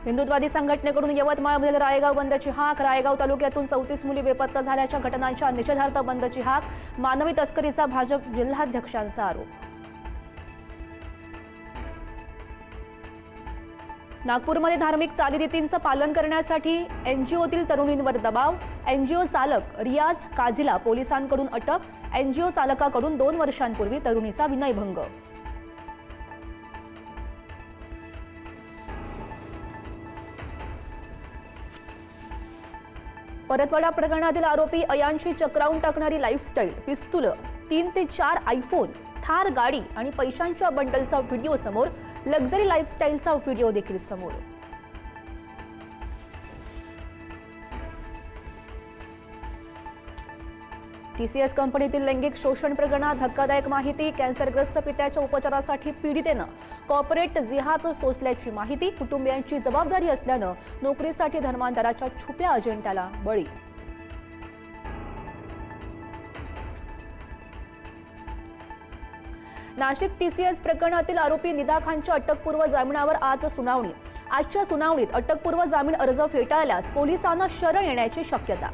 हिंदुत्वादी संघटनेकडून यवतमाळमधील राळेगाव बंदची हाक। राळेगाव तालुक्यातून 34 मुली बेपत्ता झाल्याच्या घटनांच्या निषेधार्थ बंदची हाक। मानवी तस्करीचा भाजप जिल्हाध्यक्षांचा आरोप। नागपूरमध्ये धार्मिक चालीरीतींचं पालन करण्यासाठी एनजीओतील तरुणींवर दबाव। एनजीओ चालक रियाज काझीला पोलिसांकडून अटक। एनजीओ चालकाकडून 2 वर्षांपूर्वी तरुणीचा विनयभंग। परतवाडा प्रकरणातील आरोपी अयांशी चक्रावून टाकणारी लाईफस्टाईल, पिस्तूल, 3 ते 4 आयफोन, थार गाडी आणि पैशांच्या बंडलचा व्हिडिओ समोर। लक्झरी लाईफस्टाईलचा व्हिडिओ देखील समोर। टीसीएस कंपनीतील लैंगिक शोषण प्रकरणात धक्कादायक माहिती। कॅन्सरग्रस्त पित्याच्या उपचारासाठी पीडितेनं कॉर्पोरेट जिहाद सोसल्याची माहिती। कुटुंबियांची जबाबदारी असल्यानं नोकरीसाठी धर्मांतराच्या छुप्या अजेंड्याला बळी। नाशिक टीसीएस प्रकरणातील आरोपी निदा खानच्या अटकपूर्व जामिनावर आज सुनावणी। आजच्या सुनावणीत अटकपूर्व जामीन अर्ज फेटाळल्यास पोलिसांना शरण येण्याची शक्यता।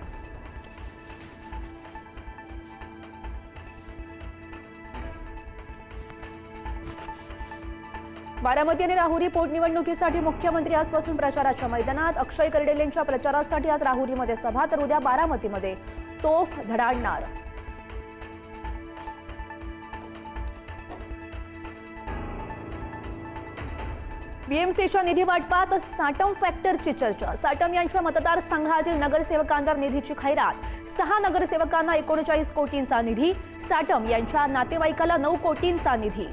बारामती आणि राहुरी पोटनिवडणुकीसाठी मुख्यमंत्री आजपासून प्रचाराच्या मैदानात। अक्षय कर्डिलेंच्या प्रचारासाठी आज राहुरीमध्ये सभा तर उद्या बारामतीमध्ये तोफ धडाडणार। बीएमसीच्या निधी वाटपात साटम फॅक्टरची चर्चा। साटम यांच्या मतदारसंघातील नगरसेवकांवर निधीची खैरात। 6 नगरसेवकांना 39 कोटींचा निधी। साटम यांच्या नातेवाईकाला 9 कोटींचा निधी।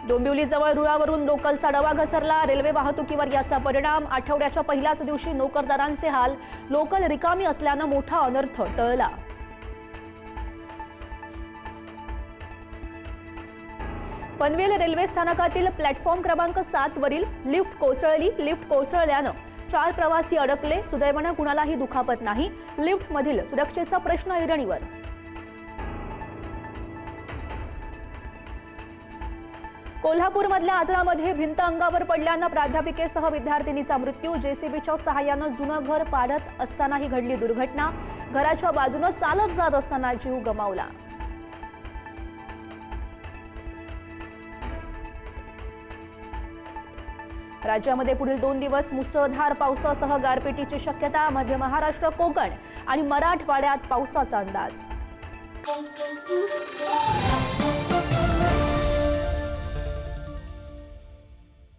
डोंबिवलीजवळ रुळावरून लोकलचा डबा घसरला। रेल्वे वाहतुकीवर याचा परिणाम। आठवड्याच्या पहिल्याच दिवशी नोकरदारांचे हाल। लोकल रिकामी असल्यानं मोठा अनर्थ टळला। पनवेल रेल्वे स्थानकातील प्लॅटफॉर्म क्रमांक 7 वरील लिफ्ट कोसळली। लिफ्ट कोसळल्यानं 4 प्रवासी अडकले। सुदैवानं कुणालाही दुखापत नाही। लिफ्टमधील सुरक्षेचा प्रश्न ऐरणीवर। कोल्हापूरमधल्या आजरामध्ये भिंत अंगावर पडल्यानं प्राध्यापिकेसह विद्यार्थिनीचा मृत्यू। जेसीबीच्या सहाय्यानं जुनं घर पाडत असतानाही घडली दुर्घटना। घराच्या बाजूनं चालत जात असताना जीव गमावला। राज्यामध्ये पुढील 2 दिवस मुसळधार पावसासह गारपिटीची शक्यता। मध्य महाराष्ट्र, कोकण आणि मराठवाड्यात पावसाचा अंदाज।